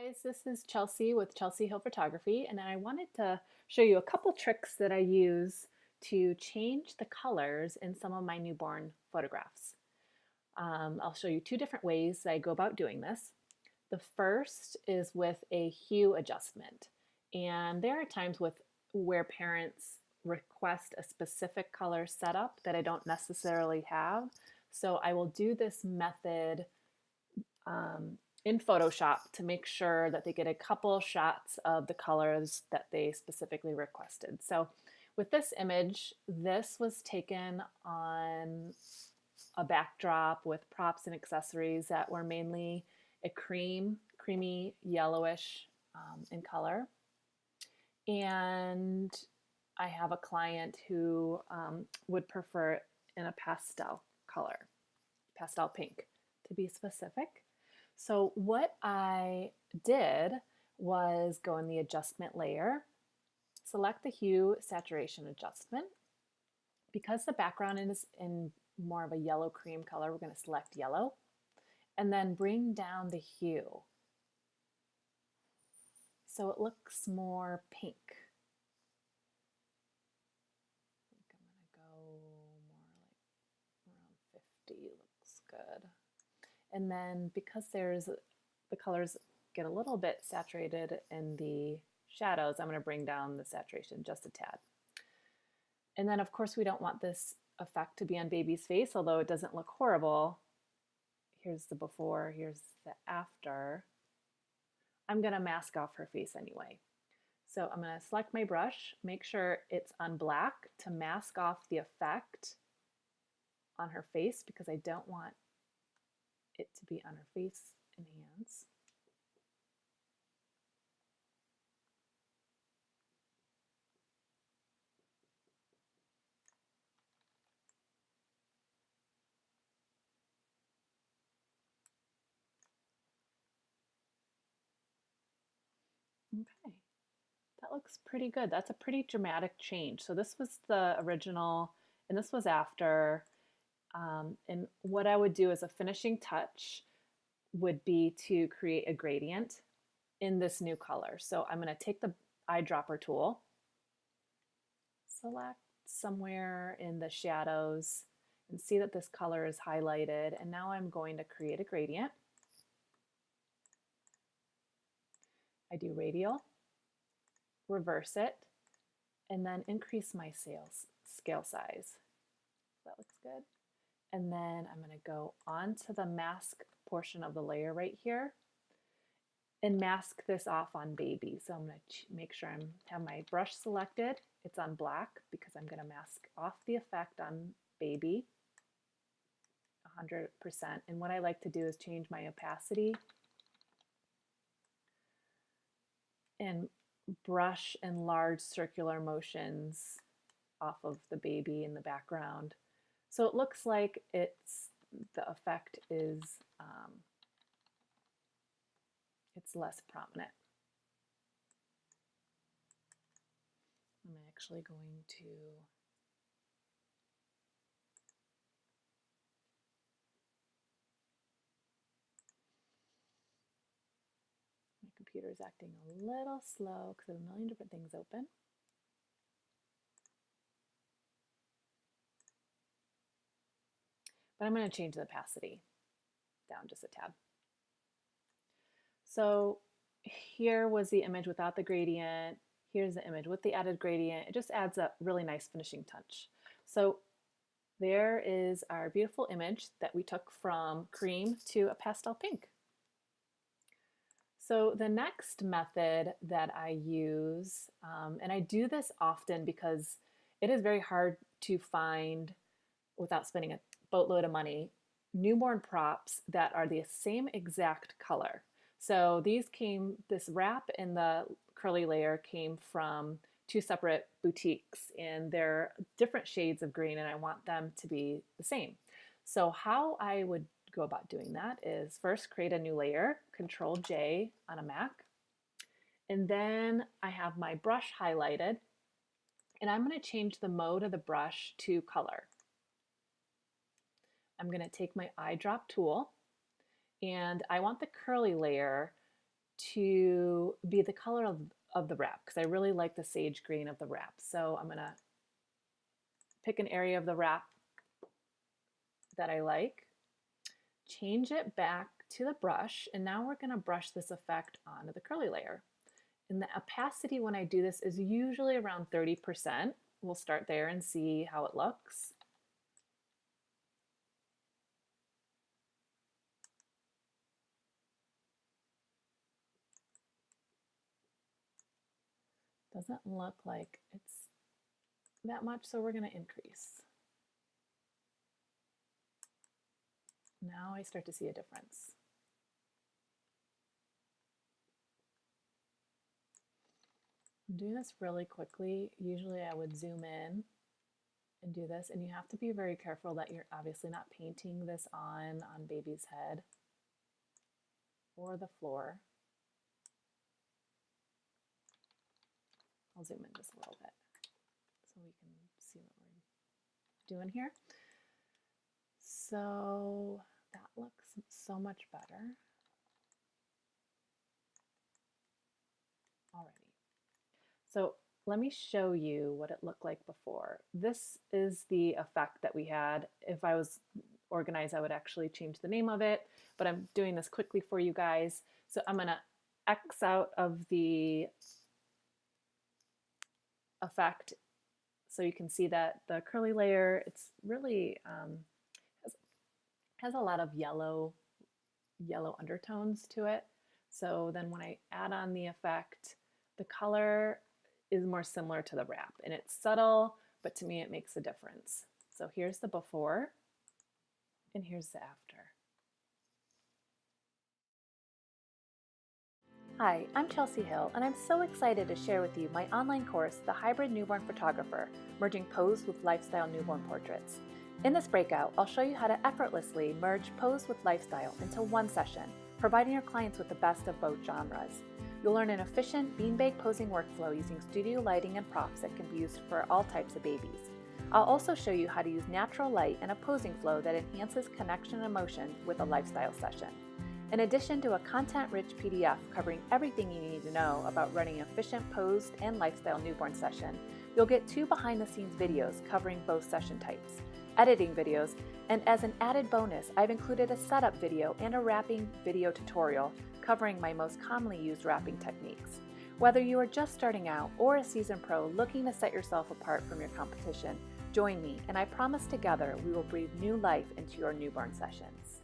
Guys, this is Chelsea with Chelsea Hill Photography, and I wanted to show you a couple tricks that I use to change the colors in some of my newborn photographs. I'll show you two different ways that I go about doing this. The first is with a hue adjustment, and there are times where parents request a specific color setup that I don't necessarily have. So I will do this method in Photoshop to make sure that they get a couple shots of the colors that they specifically requested. So with this image, this was taken on a backdrop with props and accessories that were mainly a creamy yellowish in color. And I have a client who would prefer it in a pastel color, pastel pink to be specific. So what I did was go in the adjustment layer, select the hue saturation adjustment. Because the background is in more of a yellow cream color, we're going to select yellow and then bring down the hue so it looks more pink. I think I'm going to go more like around 50 looks good. And then because the colors get a little bit saturated in the shadows, I'm going to bring down the saturation just a tad. And then of course we don't want this effect to be on baby's face, although it doesn't look horrible. Here's the before, here's the after. I'm going to mask off her face anyway. So I'm going to select my brush, make sure it's on black to mask off the effect on her face because I don't want it to be on her face and hands. Okay, that looks pretty good. That's a pretty dramatic change. So this was the original and this was after. And what I would do as a finishing touch would be to create a gradient in this new color. So I'm going to take the eyedropper tool, select somewhere in the shadows, and see that this color is highlighted. And now I'm going to create a gradient. I do radial, reverse it, and then increase my scale size. That looks good. And then I'm going to go onto the mask portion of the layer right here and mask this off on baby. So I'm going to make sure I have my brush selected. It's on black because I'm going to mask off the effect on baby 100%. And what I like to do is change my opacity and brush in large circular motions off of the baby in the background. So it looks like the effect is it's less prominent. I'm actually going to my computer is acting a little slow because I have a million different things open. But I'm going to change the opacity down just a tad. So here was the image without the gradient. Here's the image with the added gradient. It just adds a really nice finishing touch. So there is our beautiful image that we took from cream to a pastel pink. So the next method that I use, and I do this often because it is very hard to find, without spending a boatload of money, newborn props that are the same exact color. So this wrap in the curly layer came from two separate boutiques and they're different shades of green and I want them to be the same. So how I would go about doing that is first create a new layer, Control J on a Mac, and then I have my brush highlighted and I'm going to change the mode of the brush to color. I'm going to take my eyedrop tool and I want the curly layer to be the color of the wrap because I really like the sage green of the wrap. So I'm gonna pick an area of the wrap that I like, change it back to the brush, and now we're gonna brush this effect onto the curly layer. And the opacity when I do this is usually around 30%. We'll start there and see how it looks. Doesn't look like it's that much, so we're going to increase. Now I start to see a difference. I'm doing this really quickly. Usually I would zoom in and do this, and you have to be very careful that you're obviously not painting this on baby's head or the floor. I'll zoom in just a little bit so we can see what we're doing here. So that looks so much better. Alrighty. So let me show you what it looked like before. This is the effect that we had. If I was organized, I would actually change the name of it, but I'm doing this quickly for you guys. So I'm gonna X out of the effect so you can see that the curly layer, it's really has a lot of yellow undertones to it. So then when I add on the effect, the color is more similar to the wrap, and it's subtle, but to me it makes a difference. So here's the before and here's the after. Hi, I'm Chelsea Hill, and I'm so excited to share with you my online course, The Hybrid Newborn Photographer, merging pose with lifestyle newborn portraits. In this breakout, I'll show you how to effortlessly merge pose with lifestyle into one session, providing your clients with the best of both genres. You'll learn an efficient beanbag posing workflow using studio lighting and props that can be used for all types of babies. I'll also show you how to use natural light and a posing flow that enhances connection and emotion with a lifestyle session. In addition to a content-rich PDF covering everything you need to know about running an efficient posed and lifestyle newborn session, you'll get 2 behind-the-scenes videos covering both session types, editing videos, and as an added bonus, I've included a setup video and a wrapping video tutorial covering my most commonly used wrapping techniques. Whether you are just starting out or a seasoned pro looking to set yourself apart from your competition, join me, and I promise together we will breathe new life into your newborn sessions.